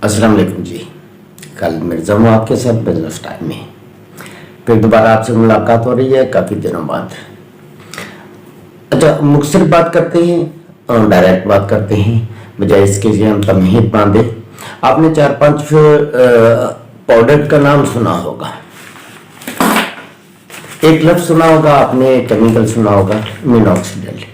अस्सलाम वालेकुम जी। कल मिर्ज़ा हूँ आपके साथ बिजनेस टाइम में। फिर दोबारा आपसे मुलाकात हो रही है काफ़ी दिनों बाद। अच्छा, मुख्तसर बात करते हैं और डायरेक्ट बात करते हैं, बजाय इसके लिए हम तमहीद बांधे। आपने 4-5 पाउडर का नाम सुना होगा। एक लफ्ज़ सुना होगा आपने, केमिकल सुना होगा, मिनॉक्सिडिल।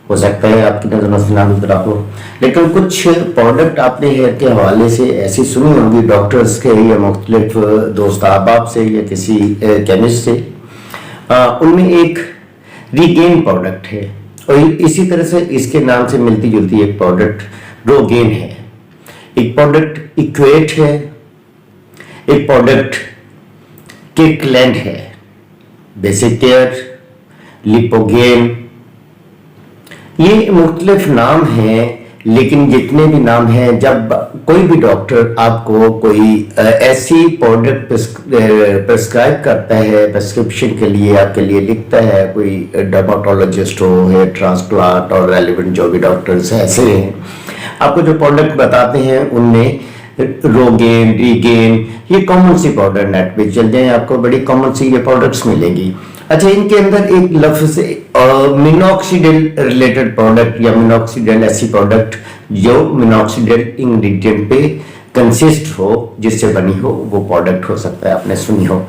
हो सकता है आपकी नजर में सुना भी हो, लेकिन कुछ प्रोडक्ट आपने हेयर के हवाले से ऐसी सुनी होगी डॉक्टर्स के या मुख्तलिफ दोस्त अहबाब से या किसी केमिस्ट से। उनमें एक रीगेन प्रोडक्ट है और इसी तरह से इसके नाम से मिलती जुलती एक प्रोडक्ट रोगेन है, एक प्रोडक्ट इक्वेट है, एक प्रोडक्ट किकलैंड है, बेसिक केयर, लिपोगेन। ये मुख्तलिफ नाम हैं, लेकिन जितने भी नाम हैं, जब कोई भी डॉक्टर आपको कोई ऐसी प्रोडक्ट प्रिस्क्राइब करता है, प्रिस्क्रिप्शन के लिए आपके लिए लिखता है, कोई डर्माटोलॉजिस्ट हो, हेयर ट्रांसप्लांट और रेलिवेंट जो भी डॉक्टर्स ऐसे हैं, आपको जो प्रोडक्ट बताते हैं उनमें रोगेन, रीगेन, ये कॉमन सी पाउडर, नेट पे चल जाए आपको बड़ी कॉमन सी ये प्रोडक्ट्स मिलेंगी। अच्छा, इनके अंदर एक लफ्ज मिनॉक्सिडिल रिलेटेड प्रोडक्ट या मिनॉक्सिडिल ऐसी प्रोडक्ट जो मिनॉक्सिडिल इंग्रेडिएंट पे कंसिस्ट हो, जिससे बनी हो, वो प्रोडक्ट हो सकता है आपने सुनी हो।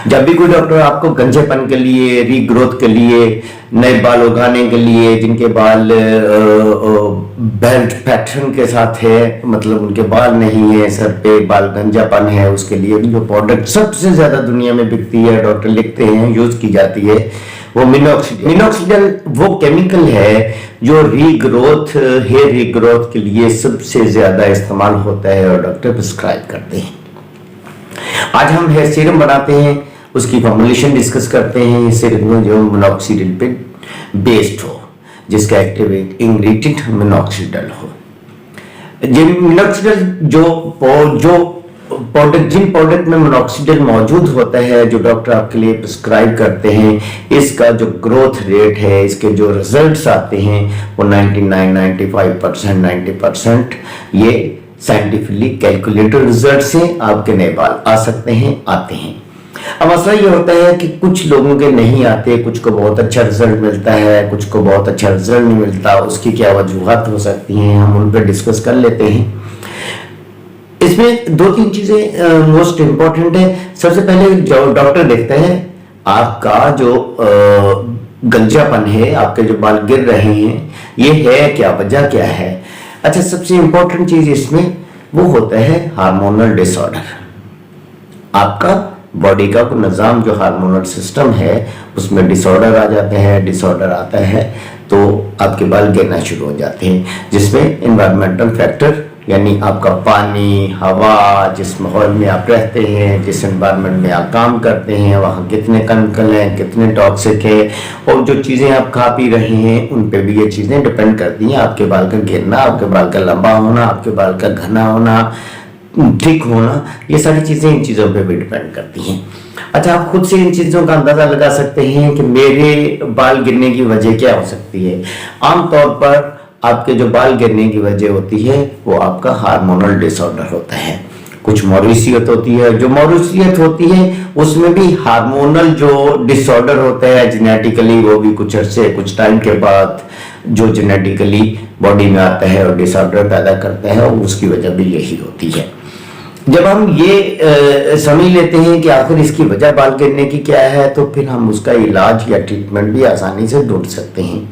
जब भी कोई डॉक्टर आपको गंजेपन के लिए, रीग्रोथ के लिए, नए बाल उगाने के लिए, जिनके बाल बेल्ट पैटर्न के साथ है, मतलब उनके बाल नहीं है, सर पे बाल गंजापन है, उसके लिए जो प्रोडक्ट सबसे ज्यादा दुनिया में बिकती है, डॉक्टर लिखते हैं, यूज की जाती है, वो मिनॉक्सिडिल। मिनॉक्सिडिल वो केमिकल है जो रीग्रोथ, हेयर रीग्रोथ के लिए सबसे ज्यादा इस्तेमाल होता है और डॉक्टर प्रिस्क्राइब करते हैं। आज हम हेयर सीरम बनाते हैं, उसकी फॉर्मुलेशन डिस्कस करते हैं। सीरम जो मिनॉक्सिडिल पे बेस्ड हो, जिसका एक्टिव इंग्रेडिएंट मिनॉक्सिडिल हो। मिनॉक्सिडिल जिन प्रोडक्ट में मिनॉक्सिडिल मौजूद होता है, जो डॉक्टर आपके लिए प्रिस्क्राइब करते हैं, इसका जो ग्रोथ रेट है, इसके जो रिजल्ट्स आते हैं, वो 99, 95%, 90% ये साइंटिफिकली कैलकुलेटेड रिजल्ट से आपके नए बाल आ सकते हैं, आते हैं। अब मसला ये होता है कि कुछ लोगों के नहीं आते, कुछ को बहुत अच्छा रिजल्ट मिलता है, कुछ को बहुत अच्छा रिजल्ट नहीं मिलता। उसकी क्या वजूहत हो सकती हैं, हम उन पर डिस्कस कर लेते हैं। इसमें 2-3 चीजें मोस्ट इंपॉर्टेंट है। सबसे पहले जो डॉक्टर देखता है आपका जो गंजापन है, आपके जो बाल गिर रहे हैं, ये है क्या, वजह क्या है। अच्छा, सबसे इंपॉर्टेंट चीज इसमें वो होता है हार्मोनल डिसऑर्डर। आपका बॉडी का कोई निज़ाम, जो हार्मोनल सिस्टम है, उसमें डिसऑर्डर आ जाता है। डिसऑर्डर आता है तो आपके बाल गिरना शुरू हो जाते हैं, जिसमें इन्वायरमेंटल फैक्टर यानी आपका पानी, हवा, जिस माहौल में आप रहते हैं, जिस एनवायरनमेंट में आप काम करते हैं, वहाँ कितने केमिकल हैं, कितने टॉक्सिक है, और जो चीज़ें आप खा पी रहे हैं, उन पे भी ये चीज़ें डिपेंड करती हैं। आपके बाल का गिरना, आपके बाल का लंबा होना, आपके बाल का घना होना, ठीक होना, ये सारी चीज़ें इन चीज़ों पे भी डिपेंड करती हैं। अच्छा, आप खुद से इन चीज़ों का अंदाज़ा लगा सकते हैं कि मेरे बाल गिरने की वजह क्या हो सकती है। आमतौर पर आपके जो बाल गिरने की वजह होती है वो आपका हार्मोनल डिसऑर्डर होता है। कुछ मौरूसियत होती है, जो मौरूसियत होती है उसमें भी हार्मोनल जो डिसऑर्डर होता है जेनेटिकली, वो भी कुछ अरसे, कुछ टाइम के बाद जो जेनेटिकली बॉडी में आता है और डिसऑर्डर पैदा करता है, उसकी वजह भी यही होती है। जब हम ये समझ लेते हैं कि आखिर इसकी वजह बाल गिरने की क्या है, तो फिर हम उसका इलाज या ट्रीटमेंट भी आसानी से ढूंढ सकते हैं।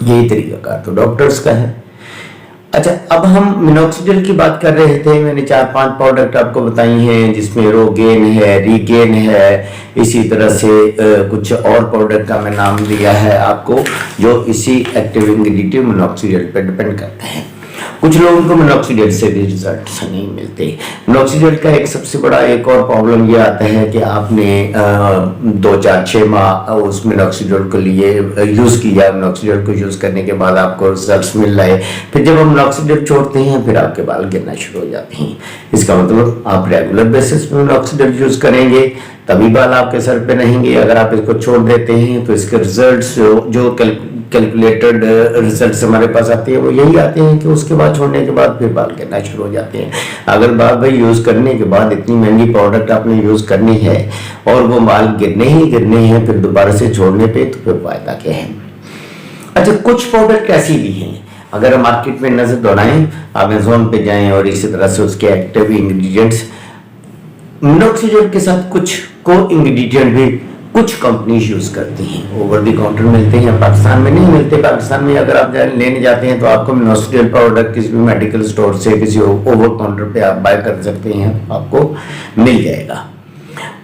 यही तरीका तो डॉक्टर्स का है। अच्छा, अब हम मिनॉक्सिडिल की बात कर रहे थे। मैंने 4-5 प्रोडक्ट आपको बताई हैं, जिसमें रोगेन है, रीगेन है, इसी तरह से कुछ और प्रोडक्ट का मैं नाम दिया है आपको, जो इसी एक्टिव इंग्रेडिएंट मिनॉक्सिडिल पर डिपेंड करते हैं। कुछ लोगों को मिनॉक्सिडिल से भी रिजल्ट नहीं मिलते। मिनॉक्सिडिल का एक सबसे बड़ा एक और प्रॉब्लम ये आता है कि आपने 2-4-6 माह उस मिनॉक्सिडिल के लिए यूज किया, मिनॉक्सिडिल को यूज करने के बाद आपको रिजल्ट्स मिल रहे, फिर जब हम मिनॉक्सिडिल छोड़ते हैं फिर आपके बाल गिरना शुरू हो जाते हैं। इसका मतलब आप रेगुलर बेसिस पे मिनॉक्सिडिल यूज करेंगे तभी बाल आपके सर पे रहेंगे। अगर आप इसको छोड़ देते हैं तो इसके रिजल्ट्स जो कैलकुलेटेड रिजल्ट हमारे पास आते हैं वो यही आते हैं कि उसके बाद छोड़ने के बाद फिर बाल गिरना शुरू हो जाते हैं। अगर बाल भाई यूज करने के बाद इतनी महंगी प्रोडक्ट आपने यूज करनी है और वो बाल गिरने ही गिरने हैं फिर दोबारा से छोड़ने पे, तो फिर फायदा क्या है। अच्छा, कुछ प्रोडक्ट ऐसी भी हैं, अगर हम मार्केट में नजर दौड़ाएं, अमेजोन पे जाएं और इसी तरह से उसके एक्टिव इंग्रेडिएंट्स, मिनोक्सिडिल के साथ कुछ को इंग्रेडिएंट भी कुछ कंपनीज यूज करती हैं, ओवर द काउंटर मिलते हैं, पाकिस्तान में नहीं मिलते। पाकिस्तान में अगर आप लेने जाते हैं तो आपको मिनोक्सिडिल प्रोडक्ट किसी भी मेडिकल स्टोर से किसी ओवर काउंटर पे आप बाय कर सकते हैं, आपको मिल जाएगा।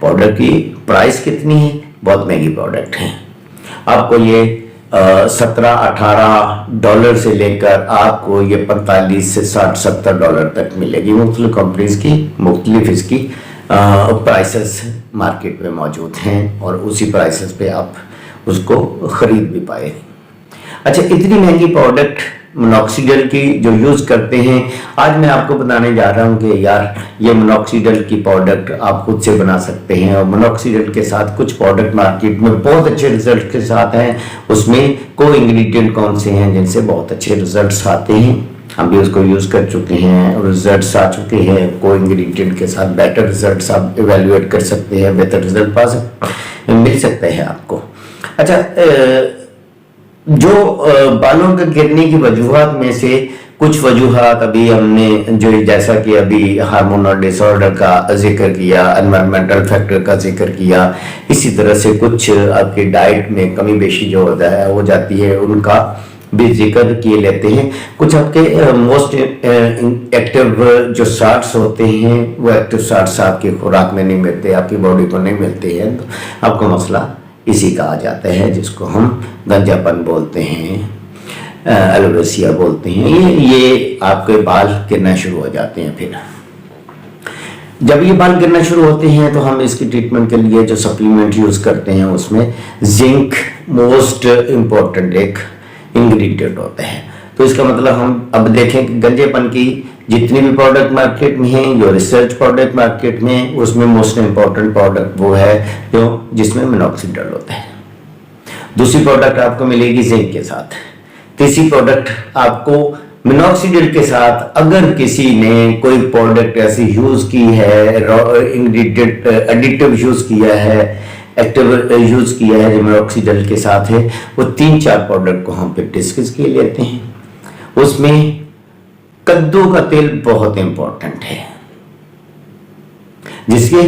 प्रोडक्ट की प्राइस कितनी है, बहुत महंगी प्रोडक्ट है। आपको ये 17-18 डॉलर से लेकर आपको ये 45 से 60-70 डॉलर तक मिलेगी। मुख्तलिफ कंपनीज की मुख्तलिफ इसकी प्राइसेस मार्केट में मौजूद हैं और उसी प्राइसेस पे आप उसको खरीद भी पाए। अच्छा, इतनी महंगी प्रोडक्ट मिनोक्सिडिल की जो यूज करते हैं, आज मैं आपको बताने जा रहा हूं कि यार ये मिनोक्सिडिल की प्रोडक्ट आप खुद से बना सकते हैं। और मिनोक्सिडिल के साथ कुछ प्रोडक्ट मार्केट में बहुत अच्छे रिजल्ट के साथ हैं, उसमें को इंग्रेडिएंट कौन से हैं जिनसे बहुत अच्छे रिजल्ट्स आते हैं, हम भी उसको यूज कर चुके हैं, रिजल्ट्स आ चुके हैं। को इंग्रेडिएंट के साथ बेटर रिजल्ट्स आप इवेल्युएट कर सकते हैं, बेहतर रिजल्ट मिल सकते हैं आपको। अच्छा, जो बालों के गिरने की वजूहात में से कुछ वजूहात अभी हमने जो जैसा कि अभी हार्मोनल डिसऑर्डर का जिक्र किया, एनवायरमेंटल फैक्टर का जिक्र किया, इसी तरह से कुछ आपकी डाइट में कमी बेशी जो होता है हो जाती है, उनका भी जिक्र किए लेते हैं। कुछ आपके मोस्ट एक्टिव जो साल्ट्स होते हैं वो एक्टिव साल्ट्स आपकी खुराक में नहीं मिलते, आपकी बॉडी को नहीं मिलते हैं, तो आपको मसला इसी का आ जाता है जिसको हम गंजापन बोलते हैं, एलोपेशिया बोलते हैं। ये आपके बाल गिरना शुरू हो जाते हैं। फिर जब ये बाल गिरना शुरू होते हैं तो हम इसकी ट्रीटमेंट के लिए जो सप्लीमेंट यूज करते हैं उसमें जिंक मोस्ट इम्पोर्टेंट एक इंग्रेडिएंट होता है। तो इसका मतलब हम अब देखें कि गंजेपन की जितनी भी प्रोडक्ट मार्केट में है, जो रिसर्च प्रोडक्ट मार्केट में, उसमें मोस्ट इम्पोर्टेंट प्रोडक्ट वो है जो जिसमें मिनोक्सिडिल होता है। दूसरी प्रोडक्ट आपको मिलेगी जिंक के साथ। तीसरी प्रोडक्ट आपको मिनोक्सिडिल के साथ अगर किसी ने कोई प्रोडक्ट ऐसी यूज की है, इंग्रेडिएंट एडिटिव यूज किया है, एक्टिव यूज किया है जो मिनोक्सिडिल के साथ है, वो 3-4 प्रोडक्ट को हम फिर डिस्कस किए लेते हैं। उसमें कद्दू का तेल बहुत इंपॉर्टेंट है, जिसके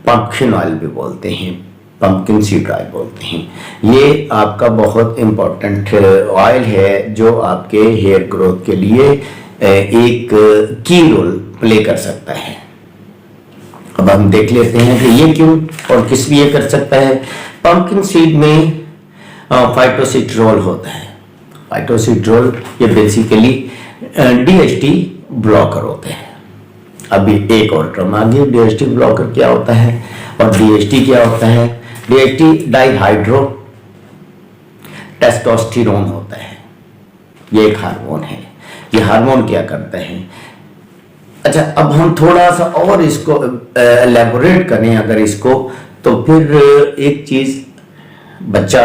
पंपकिन ऑयल भी बोलते हैं, पंपकिन सीड ऑयल बोलते हैं। ये आपका बहुत इंपॉर्टेंट ऑयल है जो आपके हेयर ग्रोथ के लिए एक की रोल प्ले कर सकता है। अब हम देख लेते हैं कि ये क्यों और किस लिए कर सकता है। पंपकिन सीड में फाइटोसिट्रोल होता है। फाइटोसिट्रोल ये बेसिकली DHT ब्लॉकर होते हैं। अभी एक और टर्म आ गई, DHT ब्लॉकर क्या होता है और DHT क्या होता है। DHT डाइहाइड्रो टेस्टोस्टेरोन होता है, ये एक हार्मोन है। ये हार्मोन क्या करता है। अच्छा, अब हम थोड़ा सा और इसको एलैबोरेट करें अगर इसको, तो फिर एक चीज, बच्चा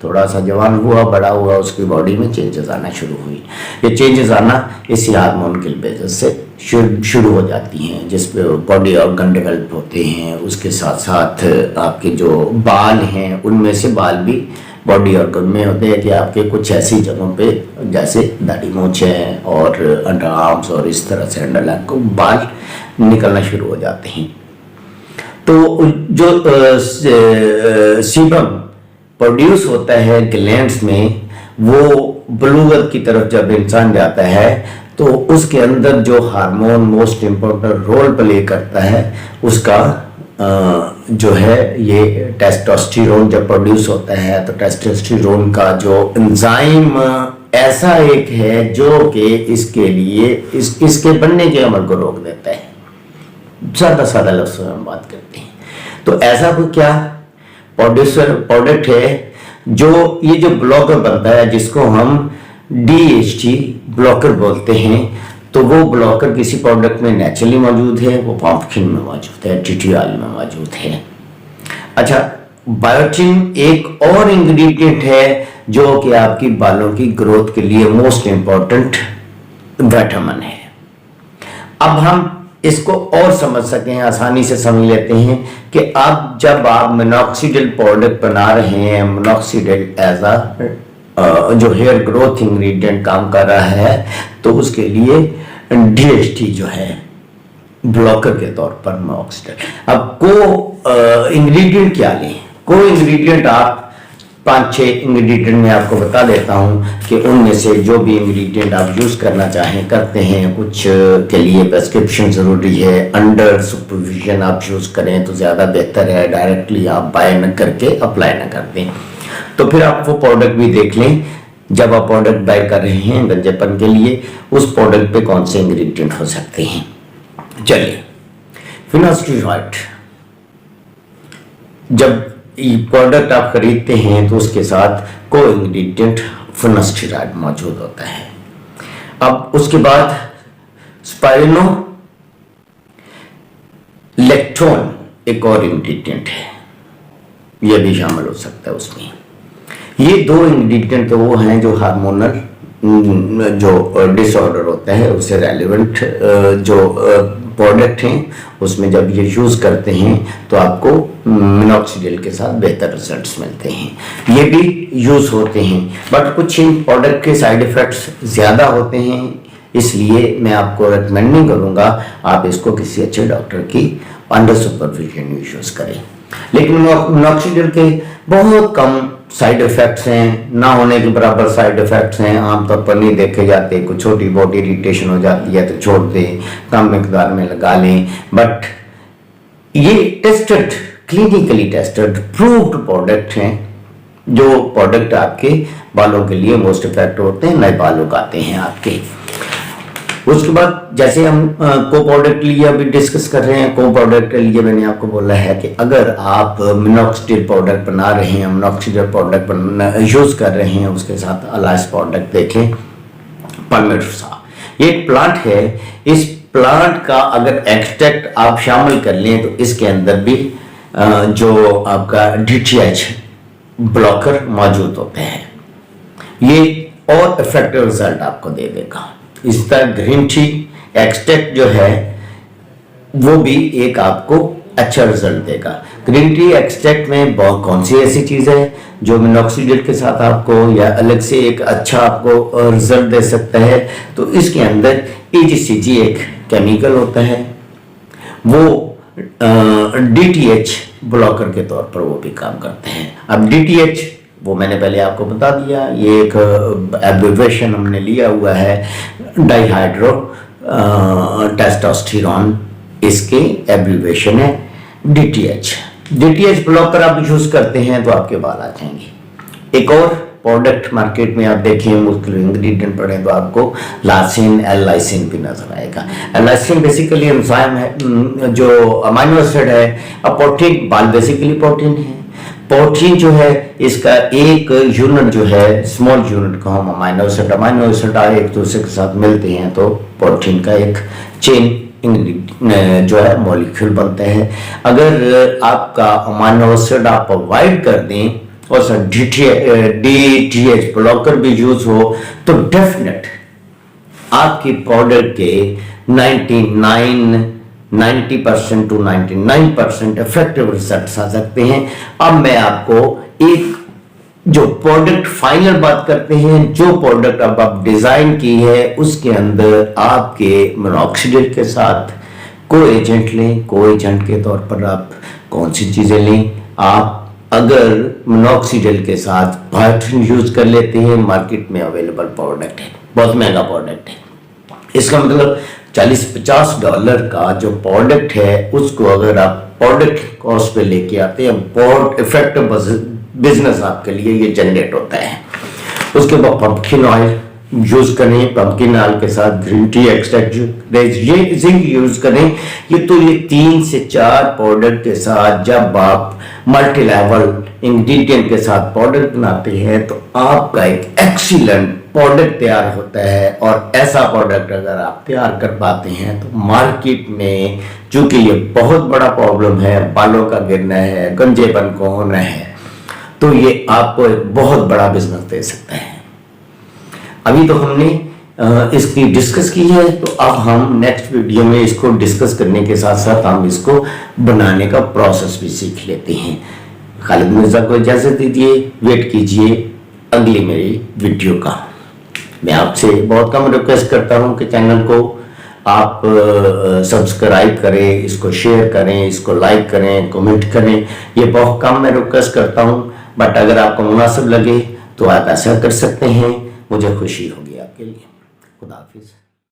थोड़ा सा जवान हुआ, बड़ा हुआ, उसकी बॉडी में चेंजेस आना शुरू हुई। ये चेंजेस आना इसी हार्मोन की वजह से शुरू हो जाती हैं, जिसपे बॉडी ऑर्गन डेवलप होते हैं। उसके साथ साथ आपके जो बाल हैं उनमें से बाल भी बॉडी ऑर्गन में होते हैं कि आपके कुछ ऐसी जगहों पे जैसे दाढ़ी मूंछ है और अंडर आर्म्स और इस तरह से अंडरलाइन को बाल निकलना शुरू हो जाते हैं। तो जो सीबम प्रोड्यूस होता है ग्लैंड्स में, वो बलूगत की तरफ जब इंसान जाता है तो उसके अंदर जो hormone most important role play करता है उसका जो है ये टेस्टोस्टेरोन जब प्रोड्यूस होता है, तो टेस्टोस्टेरोन का जो एंजाइम ऐसा एक है जो कि इसके लिए इसके बनने के अमल को रोक देता है। सादा लफ्ज़ों में हम बात करते हैं। तो ऐसा कोई क्या प्रोडक्ट है जो ये जो ब्लॉकर बनता है जिसको हम DHT ब्लॉकर बोलते हैं, तो वो ब्लॉकर किसी प्रोडक्ट में नेचुरली मौजूद है, वो पंपकिन में मौजूद है, TT ऑयल में मौजूद है। अच्छा, बायोटिन एक और इंग्रेडिएंट है जो कि आपकी बालों की ग्रोथ के लिए मोस्ट इंपॉर्टेंट विटामिन है। अब हम इसको और समझ सकें, आसानी से समझ लेते हैं कि अब जब आप मिनॉक्सिडिल प्रोडक्ट बना रहे हैं, मिनॉक्सिडिल एज अ जो हेयर ग्रोथ इंग्रेडिएंट काम कर रहा है, तो उसके लिए डीएचटी जो है ब्लॉकर के तौर पर मिनॉक्सिडिल। अब को इंग्रेडिएंट क्या लें? को इंग्रेडिएंट आप 5-6 इंग्रेडिएंट में आपको बता देता हूं कि उनमें से जो भी इंग्रेडिएंट आप यूज करना चाहें करते हैं। कुछ के लिए प्रेस्क्रिप्शन जरूरी है, अंडर सुपरविजन आप यूज करें तो ज्यादा बेहतर है, डायरेक्टली आप बाय न करके अप्लाई न कर दें। तो फिर आप वो प्रोडक्ट भी देख लें, जब आप प्रोडक्ट बाय कर रहे हैं गंजेपन के लिए, उस प्रोडक्ट पे कौन से इंग्रेडिएंट हो सकते हैं। चलिए, फिनास्टेरॉइड, जब ये प्रोडक्ट आप खरीदते हैं तो उसके साथ को इंग्रेडिएंट फिनास्टेरॉइड मौजूद होता है। अब उसके बाद स्पाइरोनो लेक्टोन एक और इंग्रेडिएंट है, यह भी शामिल हो सकता है उसमें। ये 2 इंग्रेडिएंट तो वो हैं जो हार्मोनल जो डिसऑर्डर होता है उससे रेलिवेंट जो प्रोडक्ट हैं, उसमें जब ये यूज करते हैं तो आपको मिनॉक्सिडिल के साथ बेहतर रिजल्ट्स मिलते हैं। ये भी यूज होते हैं, बट कुछ इन प्रोडक्ट के साइड इफेक्ट्स ज्यादा होते हैं, इसलिए मैं आपको रिकमेंड नहीं करूंगा आप इसको किसी अच्छे डॉक्टर की अंडर सुपरविजन यूज करें। लेकिन मिनॉक्सिडिल के बहुत कम साइड इफेक्ट्स हैं, ना होने के बराबर साइड इफेक्ट्स हैं, आमतौर पर नहीं देखे जाते। कुछ छोटी बॉडी इरिटेशन हो जाती है तो छोड़ दें, कम मिकदार में लगा लें। बट ये tested, clinically tested, proved product हैं, जो प्रोडक्ट आपके बालों के लिए मोस्ट इफेक्टिव होते हैं, नए बाल उगाते हैं आपके। उसके बाद जैसे हम को प्रोडक्ट के लिए अभी डिस्कस कर रहे हैं, को प्रोडक्ट के लिए मैंने आपको बोला है कि अगर आप मिनॉक्सिडिल प्रोडक्ट बना रहे हैं, मिनॉक्सिडिल प्रोडक्ट यूज कर रहे हैं, उसके साथ अलाइस प्रोडक्ट देखें, पल्मेट्रोसा, ये एक प्लांट है। इस प्लांट का अगर एक्सट्रैक्ट आप शामिल कर लें तो इसके अंदर भी जो आपका DTH ब्लॉकर मौजूद होते हैं, ये और इफेक्टिव रिजल्ट आपको दे देगा। इसका ग्रीन टी एक्सट्रैक्ट जो है वो भी एक आपको अच्छा रिजल्ट देगा। ग्रीन टी एक्सट्रैक्ट में बहुत कौन सी ऐसी चीज है जो मिनॉक्सिडिल के साथ आपको या अलग से एक अच्छा आपको रिजल्ट दे सकता है? तो इसके अंदर AGCG एक केमिकल होता है, वो DTH ब्लॉकर के तौर पर वो भी काम करते हैं। अब DTH वो मैंने पहले आपको बता दिया, ये एक एब्रिविएशन हमने लिया हुआ है, डाइहाइड्रो टेस्टोस्टेरोन, इसके एब्रिविएशन है DTH ब्लॉकर आप यूज करते हैं तो आपके बाल आ जाएंगे। एक और प्रोडक्ट मार्केट में आप देखें, मुख्तलिफ इंग्रेडिएंट पढ़े तो आपको लाइसिन, एल-लाइसिन भी नजर आएगा। एल-लाइसिन बेसिकली एंजाइम है जो अमीनो एसिड है। अब प्रोटीन, बाल बेसिकली प्रोटीन है। प्रोटीन जो है इसका एक यूनिट जो है, स्मॉल यूनिट को हम अमीनो एसिड एक दूसरे के साथ मिलते हैं तो प्रोटीन का एक चेन जो है मॉलिक्यूल बनते हैं। अगर आपका अमीनो एसिड आप अवॉइड कर दें और सर DTH ब्लॉकर भी यूज हो तो डेफिनेट आपकी प्रोडक्ट के 90% to 99% इफेक्टिव रिजल्ट्स आ सकते हैं। अब मैं आपको एक जो प्रोडक्ट फाइनल बात करते हैं, जो प्रोडक्ट अब आप डिजाइन की है उसके अंदर आपके मिनॉक्सिडिल के साथ को एजेंट लें। को एजेंट के तौर पर आप कौन सी चीजें लें? आप अगर मिनॉक्सिडिल के साथ बायोटिन यूज कर लेते हैं, मार्केट में अवेलेबल प्रोडक्ट है, बहुत महंगा प्रोडक्ट है, इसका मतलब $40-50 का जो प्रोडक्ट है उसको अगर आप प्रोडक्ट कॉस्ट पे लेके आते हैं, बहुत इफेक्टिव बिजनेस आपके लिए ये जनरेट होता है। उसके बाद पंपकिन ऑयल यूज करें, पंपकिन ऑयल के साथ ग्रीन टी एक्सट्रैक्ट ये जिंक यूज करें। ये तो ये 3 से 4 प्रोडक्ट के साथ जब आप मल्टी लेवल इंग्रेडिएंट के साथ प्रोडक्ट बनाते हैं तो आपका एक एक्सीलेंट प्रोडक्ट तैयार होता है। और ऐसा प्रोडक्ट अगर आप तैयार कर पाते हैं तो मार्केट में, चूंकि ये बहुत बड़ा प्रॉब्लम है, बालों का गिरना है, गंजेपन को होना है, तो ये आपको एक बहुत बड़ा बिजनेस दे सकता है। अभी तो हमने इसकी डिस्कस की है, तो अब हम नेक्स्ट वीडियो में इसको डिस्कस करने के साथ साथ हम इसको बनाने का प्रोसेस भी सीख लेते हैं। खालिद मिर्जा को इजाजत दीजिए, वेट कीजिए अगली मेरी वीडियो का। मैं आपसे बहुत कम रिक्वेस्ट करता हूं कि चैनल को आप सब्सक्राइब करें, इसको शेयर करें, इसको लाइक करें, कमेंट करें। ये बहुत कम मैं रिक्वेस्ट करता हूं, बट अगर आपको मुनासिब लगे तो आप ऐसा कर सकते हैं, मुझे खुशी होगी।